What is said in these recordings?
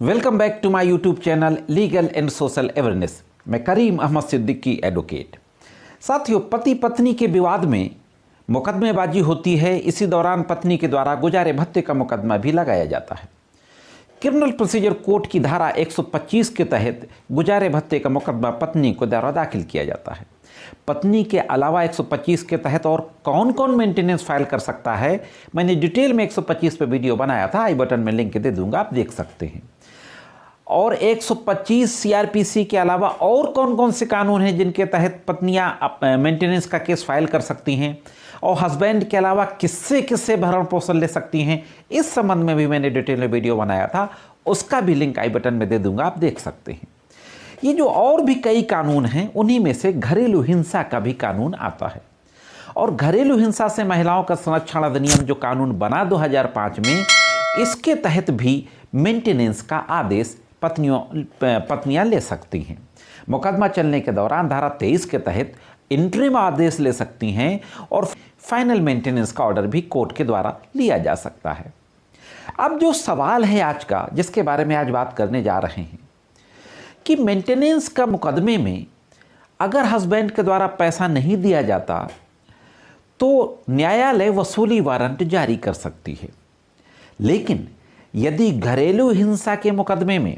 Welcome back to my YouTube channel legal and social awareness. मैं Karim Ahmad Siddiqui advocate. साथियों, पति पत्नी के विवाद में मुकदमेबाजी होती है। इसी दौरान पत्नी के द्वारा गुजारे भत्ते का मुकदमा भी लगाया जाता है। क्रिमिनल प्रोसीजर कोड की धारा 125 के तहत गुजारे भत्ते का मुकदमा पत्नी को द्वारा दाखिल किया जाता है। पत्नी के अलावा 125 के तहत और कौन कौन मेंटेनेंस फाइल कर सकता है, मैंने डिटेल में 125 पे वीडियो बनाया था, आई बटन में लिंक दे दूंगा, आप देख सकते हैं। और 125 सीआरपीसी के अलावा और कौन कौन से कानून हैं जिनके तहत पत्नियां मेंटेनेंस का केस फाइल कर सकती हैं, और हस्बैंड के अलावा किससे किससे भरण पोषण ले सकती हैं, इस संबंध में भी मैंने डिटेल में वीडियो बनाया था, उसका भी लिंक आई बटन में दे दूंगा, आप देख सकते हैं। ये जो और भी कई कानून हैं, उन्हीं में से घरेलू हिंसा का भी कानून आता है। और घरेलू हिंसा से महिलाओं का संरक्षण अधिनियम जो कानून बना 2005 में, इसके तहत भी मेंटेनेंस का आदेश पत्नियां ले सकती हैं। मुकदमा चलने के दौरान धारा 23 के तहत इंटरिम आदेश ले सकती हैं और फाइनल मेंटेनेंस का ऑर्डर भी कोर्ट के द्वारा लिया जा सकता है। अब जो सवाल है आज का, जिसके बारे में आज बात करने जा रहे हैं, कि मेंटेनेंस का मुकदमे में अगर हस्बैंड के द्वारा पैसा नहीं दिया जाता तो न्यायालय वसूली वारंट जारी कर सकती है। लेकिन यदि घरेलू हिंसा के मुकदमे में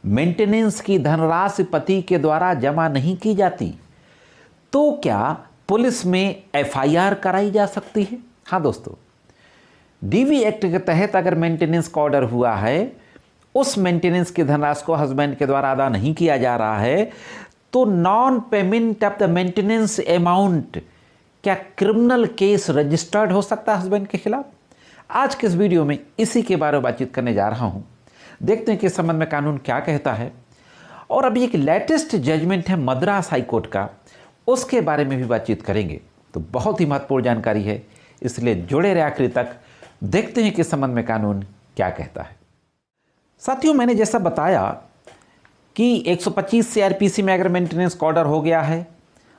मेंटेनेंस की धनराशि पति के द्वारा जमा नहीं की जाती तो क्या पुलिस में एफआईआर कराई जा सकती है? हाँ दोस्तों, डीवी एक्ट के तहत अगर मेंटेनेंस का ऑर्डर हुआ है, उस मेंटेनेंस की धनराशि को हस्बैंड के द्वारा अदा नहीं किया जा रहा है, तो non payment of the maintenance amount, क्या क्रिमिनल केस रजिस्टर्ड हो सकता है हस्बैंड के खिलाफ? आज के इस वीडियो में इसी के बारे में बातचीत करने जा रहा हूं। देखते हैं कि इस संबंध में कानून क्या कहता है। और अभी एक लेटेस्ट जजमेंट है मद्रास हाई कोर्ट का, उसके बारे में भी बातचीत करेंगे। तो बहुत ही महत्वपूर्ण जानकारी है, इसलिए जुड़े रहे आखिरी तक। देखते हैं कि इस संबंध में कानून क्या कहता है। साथियों, मैंने जैसा बताया कि 125 सीआरपीसी में अगर मेंटेनेंस का ऑर्डर हो गया है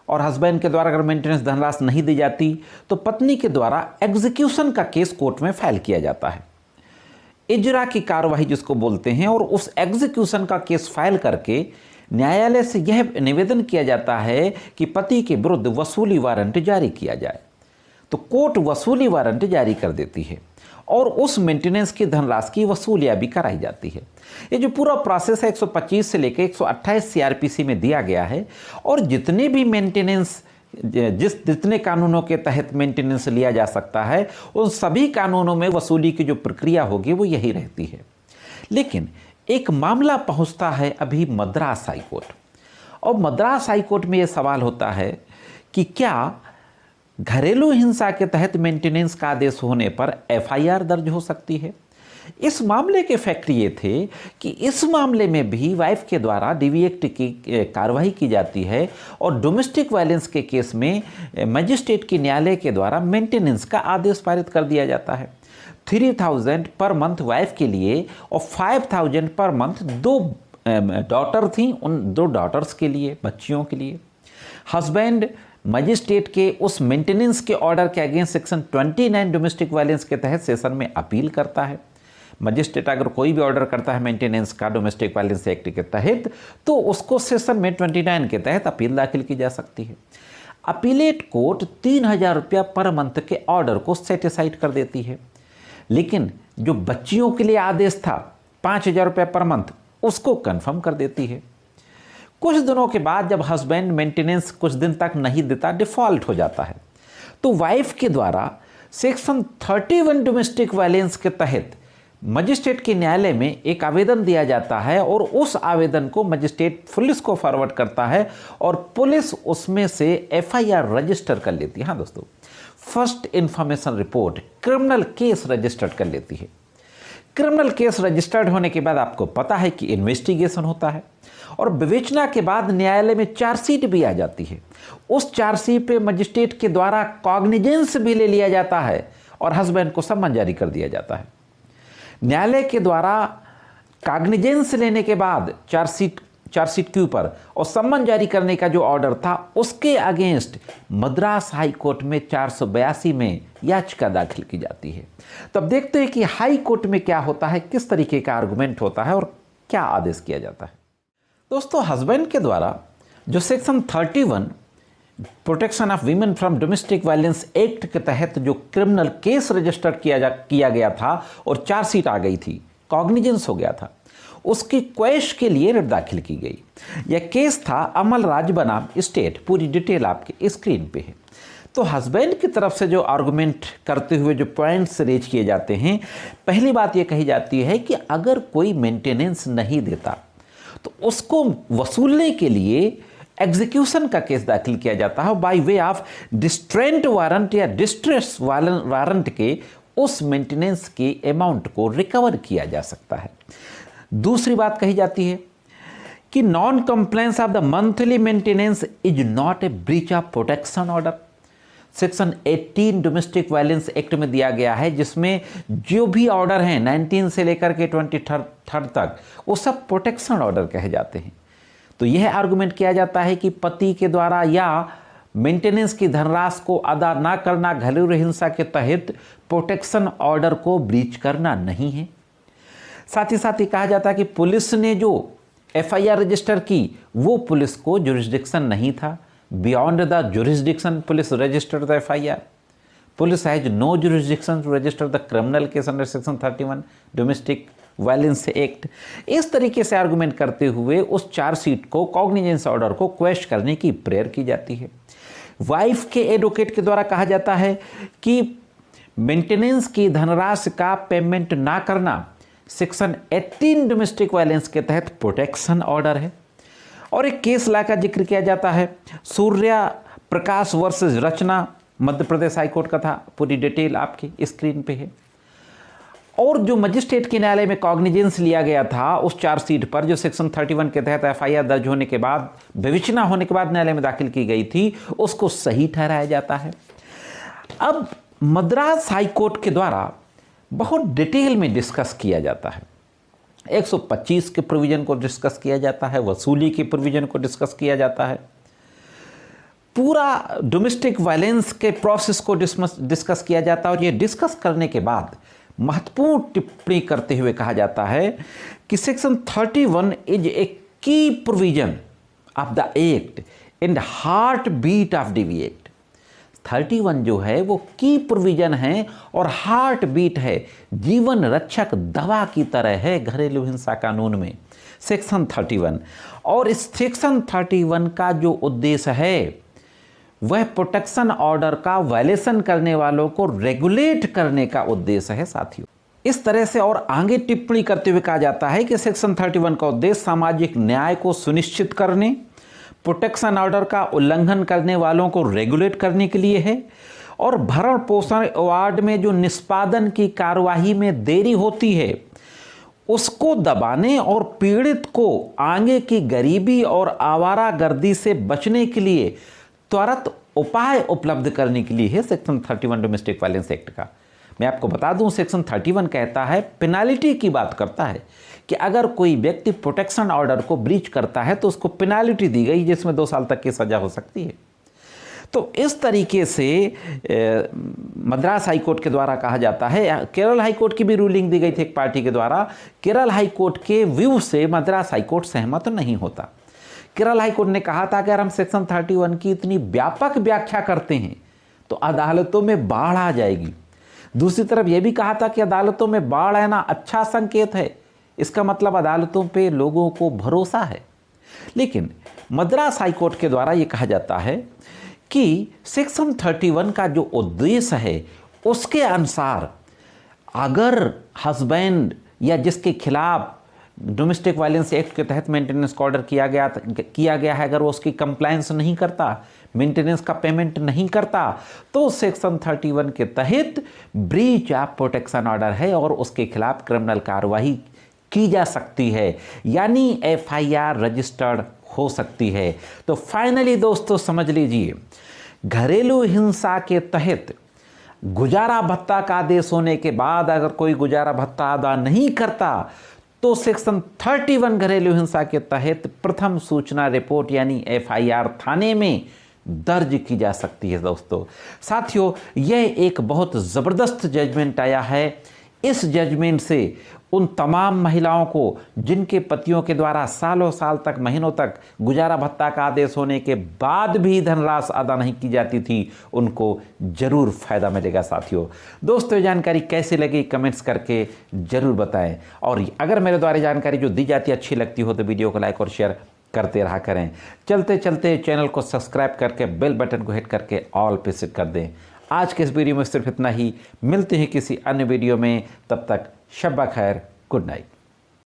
और हस्बैंड के द्वारा अगर मेंटेनेंस धनराशि नहीं दी जाती तो पत्नी के द्वारा एग्जीक्यूशन का केस कोर्ट में फाइल किया जाता है। इजरा की कार्यवाही जिसको बोलते हैं, और उस एग्जीक्यूशन का केस फाइल करके न्यायालय से यह निवेदन किया जाता है कि पति के विरुद्ध वसूली वारंट जारी किया जाए। तो कोर्ट वसूली वारंट जारी कर देती है और उस मेंटेनेंस की धनराशि की वसूलियाँ भी कराई जाती है। ये जो पूरा प्रोसेस है 125 से लेकर 128 सीआरपीसी में दिया गया है। और जितने भी मेंटेनेंस, जितने कानूनों के तहत मेंटेनेंस लिया जा सकता है, उन सभी कानूनों में वसूली की जो प्रक्रिया होगी वो यही रहती है। लेकिन एक मामला पहुंचता है अभी मद्रास हाई कोर्ट, और मद्रास हाई कोर्ट में ये सवाल होता है कि क्या घरेलू हिंसा के तहत मेंटेनेंस का आदेश होने पर एफआईआर दर्ज हो सकती है। इस मामले के फैक्ट ये थे कि इस मामले में भी वाइफ के द्वारा डीवी एक्ट की कार्रवाई की जाती है और डोमेस्टिक वायलेंस के केस में मजिस्ट्रेट की न्यायालय के द्वारा मेंटेनेंस का आदेश पारित कर दिया जाता है। 3000 पर मंथ वाइफ के लिए और 5000 पर मंथ दो डॉटर थी, उन दो डॉटर्स के लिए, बच्चियों के लिए। हस्बैंड मजिस्ट्रेट के उस मेंटेनेंस के ऑर्डर के अगेंस्ट सेक्शन 29 डोमेस्टिक वायलेंस के तहत सेशन में अपील करता है। मजिस्ट्रेट अगर कोई भी ऑर्डर करता है मेंटेनेंस का डोमेस्टिक वायलेंस एक्ट के तहत, तो उसको सेशन में 29 के तहत अपील दाखिल की जा सकती है। अपीलेट कोर्ट 3000 रुपया पर मंथ के ऑर्डर को सेटिसाइड कर देती है। लेकिन जो बच्चियों के लिए आदेश था 5000 रुपया पर मंथ, उसको कंफर्म कर देती है। कुछ दिनों के बाद जब हस्बैंड मेंटेनेंस कुछ दिन तक नहीं देता, डिफॉल्ट हो जाता है, तो वाइफ के द्वारा सेक्शन 31 डोमेस्टिक वायलेंस के तहत मजिस्ट्रेट के न्यायालय में एक आवेदन दिया जाता है और उस आवेदन को मजिस्ट्रेट पुलिस को फॉरवर्ड करता है और पुलिस उसमें से एफआईआर रजिस्टर कर लेती है। हाँ दोस्तों, first information report, criminal case registered कर लेती है। क्रिमिनल केस रजिस्टर्ड होने के बाद आपको पता है कि इन्वेस्टिगेशन होता है और विवेचना के बाद न्यायालय में चार्जशीट भी आ जाती है। उस चार्जशीट पे मजिस्ट्रेट के द्वारा कॉग्निजेंस भी ले लिया जाता है और हस्बैंड को सम्मन जारी कर दिया जाता है। न्यायालय के द्वारा कॉग्निजेंस लेने के बाद चार्जशीट के ऊपर और सम्मन जारी करने का जो ऑर्डर था, उसके अगेंस्ट मद्रास हाई कोर्ट में 482 में याचिका दाखिल की जाती है। तब देखते हैं कि हाई कोर्ट में क्या होता है, किस तरीके का आर्गुमेंट होता है और क्या आदेश किया जाता है। दोस्तों, हस्बैंड के द्वारा जो section 31 protection of women from domestic violence act के तहत जो क्रिमिनल केस रजिस्टर किया गया था और चार्जशीट आ गई थी, कॉग्निजेंस हो गया था, उसकी क्वेश के लिए रिट दाखिल की गई। यह केस था अमल राज बनाम स्टेट। पूरी डिटेल आपके स्क्रीन पे है। तो हस्बैंड की तरफ से जो आर्गुमेंट करते हुए जो पॉइंट्स रेज किए जाते हैं, पहली बात यह कही जाती है कि अगर कोई मेंटेनेंस नहीं देता तो उसको वसूलने के लिए एग्जीक्यूशन का केस दाखिल किया जाता है बाय वे ऑफ डिस्ट्रेंट वारंट या डिस्ट्रेस वारंट के उस मेंटेनेंस के अमाउंट को रिकवर किया जा सकता है। दूसरी बात कही जाती है कि non compliance of the monthly maintenance is not a breach of protection order. Section 18 domestic violence act में दिया गया है, जिसमें जो भी ऑर्डर हैं 19 से लेकर के 23 तक, वो सब प्रोटेक्शन ऑर्डर कहे जाते हैं। तो यह आर्गुमेंट किया जाता है कि पति के द्वारा या मेंटेनेंस की धनराशि को अदा ना करना घरेलू हिंसा के तहत प्रोटेक्शन ऑर्डर को ब्रीच करना नहीं है। साथ ही कहा जाता है कि पुलिस ने जो एफआईआर रजिस्टर की वो पुलिस को जुरिस्डिक्शन नहीं था। Beyond the jurisdiction police registered the FIR. Police has no jurisdiction to register the criminal case under section 31 domestic violence act. इस तरीके से आर्गुमेंट करते हुए उस चार्जशीट को, कॉग्निजेंस ऑर्डर को क्वेश करने की प्रेयर की जाती है। वाइफ के एडवोकेट के द्वारा कहा जाता है कि मेंटेनेंस की धनराशि का पेमेंट ना करना सेक्शन 18 डोमेस्टिक वायलेंस के तहत प्रोटेक्शन ऑर्डर है। और एक केस ला का जिक्र किया जाता है, सूर्या प्रकाश वर्सेस रचना, मध्य प्रदेश हाईकोर्ट का था। पूरी डिटेल आपकी स्क्रीन पे है। और जो मजिस्ट्रेट के न्यायालय में कॉग्निजेंस लिया गया था उस चार्जशीट पर, जो सेक्शन 31 के तहत एफआईआर दर्ज होने के बाद, विवेचना होने के बाद न्यायालय में दाखिल की गई थी, उसको सही ठहराया जाता है। अब मद्रास हाईकोर्ट के द्वारा बहुत डिटेल में डिस्कस किया जाता है। 125 के प्रोविजन को डिस्कस किया जाता है, वसूली के प्रोविजन को डिस्कस किया जाता है, पूरा डोमेस्टिक वायलेंस के प्रोसेस को डिस्कस किया जाता है। और ये डिस्कस करने के बाद महत्वपूर्ण टिप्पणी करते हुए कहा जाता है कि section 31 is a key provision of the act and heart beat of the act. 31 जो है वो की प्रोविजन है और हार्ट बीट है, जीवन रक्षक दवा की तरह है घरेलू हिंसा कानून में सेक्शन 31। और इस सेक्शन 31 का जो उद्देश्य है वह प्रोटेक्शन ऑर्डर का वायलेशन करने वालों को रेगुलेट करने का उद्देश्य है साथियों। इस तरह से और आगे टिप्पणी करते हुए कहा जाता है कि सेक्शन 31 का उद्देश्य सामाजिक न्याय को सुनिश्चित करने, प्रोटेक्शन ऑर्डर का उल्लंघन करने वालों को रेगुलेट करने के लिए है, और भरण पोषण वार्ड में जो निष्पादन की कार्यवाही में देरी होती है उसको दबाने और पीड़ित को आगे की गरीबी और आवारागर्दी से बचने के लिए त्वरित उपाय उपलब्ध करने के लिए है सेक्शन 31 डोमेस्टिक वायलेंस एक्ट का। मैं आपको बता दूं, सेक्शन 31 कहता है, पेनाल्टी की बात करता है कि अगर कोई व्यक्ति प्रोटेक्शन ऑर्डर को ब्रीच करता है तो उसको पेनाल्टी दी गई जिसमें 2 साल तक की सजा हो सकती है। तो इस तरीके से मद्रास हाईकोर्ट के द्वारा कहा जाता है। केरल हाईकोर्ट की भी रूलिंग दी गई थी एक पार्टी के द्वारा। केरल हाईकोर्ट के व्यू से मद्रास हाईकोर्ट सहमत नहीं होता। केरल हाईकोर्ट ने कहा था कि अगर हम सेक्शन 31 की इतनी व्यापक व्याख्या करते हैं तो अदालतों में बाढ़ आ जाएगी। दूसरी तरफ यह भी कहा था कि अदालतों में बाढ़ आना अच्छा संकेत है, इसका मतलब अदालतों पे लोगों को भरोसा है। लेकिन मद्रास हाईकोर्ट के द्वारा यह कहा जाता है कि सेक्शन 31 का जो उद्देश्य है उसके अनुसार अगर हस्बैंड या जिसके खिलाफ डोमेस्टिक वायलेंस एक्ट के तहत मेंटेनेंस का ऑर्डर किया गया है, अगर वो उसकी कंप्लायंस नहीं करता, मेंटेनेंस का पेमेंट नहीं करता, तो सेक्शन 31 के तहत ब्रीच ऑफ प्रोटेक्शन ऑर्डर है और उसके खिलाफ क्रिमिनल कार्रवाई की जा सकती है, यानी एफआईआर रजिस्टर्ड हो सकती है। तो फाइनली दोस्तों समझ लीजिए, घरेलू हिंसा के तहत गुजारा भत्ता का आदेश होने के बाद अगर कोई गुजारा भत्ता अदा नहीं करता तो सेक्शन 31 घरेलू हिंसा के तहत प्रथम सूचना रिपोर्ट यानी एफआईआर थाने में दर्ज की जा सकती है। दोस्तों साथियों, यह एक बहुत ज़बरदस्त जजमेंट आया है इस जजमेंट से उन तमाम महिलाओं को जिनके पतियों के द्वारा सालों साल तक, महीनों तक गुजारा भत्ता का आदेश होने के बाद भी धनराशि अदा नहीं की जाती थी, उनको जरूर फायदा मिलेगा। साथियों, दोस्तों, ये जानकारी कैसी लगी कमेंट्स करके जरूर बताएं। और अगर मेरे द्वारा जानकारी जो दी जाती है अच्छी लगती हो तो वीडियो को लाइक और शेयर करते रहा करें। चलते चलते चैनल को सब्सक्राइब करके बेल बटन को हिट करके ऑल पे सेट कर दें। आज के इस वीडियो में सिर्फ इतना ही। मिलते हैं किसी अन्य वीडियो में, तब तक शब्बा खैर, गुड नाइट।